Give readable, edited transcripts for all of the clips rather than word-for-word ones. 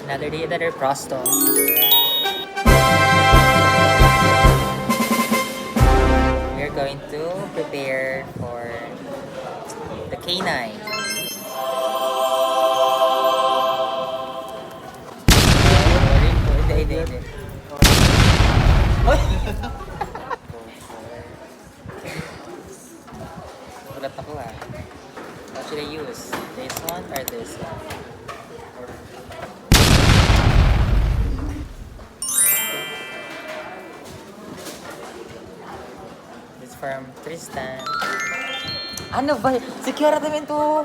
Another day, another prosto. We're going to prepare for the canine. Hindi. Ulat ako ah. What should I use? This one or this one? This from Tristan. Ano ba? Secure naman to.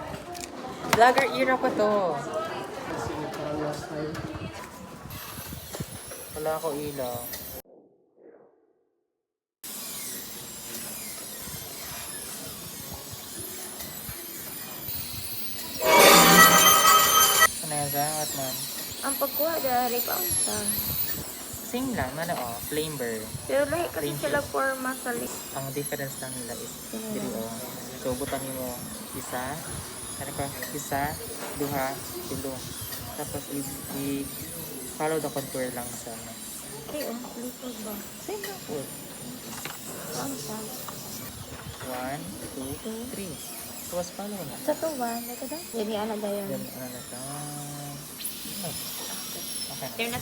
Vlogger era pa to. Wala ako ilaw. Ano yan sa? What man? Ang pagkuha dari pa unsa. Same lang, ano oh, flame bird. Pero lahi kasi Plain sila fish. forma sa list. Ang difference lang nila is dili oh. So butan mo isa, ano pa? Isa, duha, tulo. Tapos i follow the contour lang sa ano. Okay, likod ba? Same lang po. Unsa? 1, 2, 3. Tapos follow na. Sa tuwan, ito daw. Dili ana dayon. Then ano na to? Okay. There na.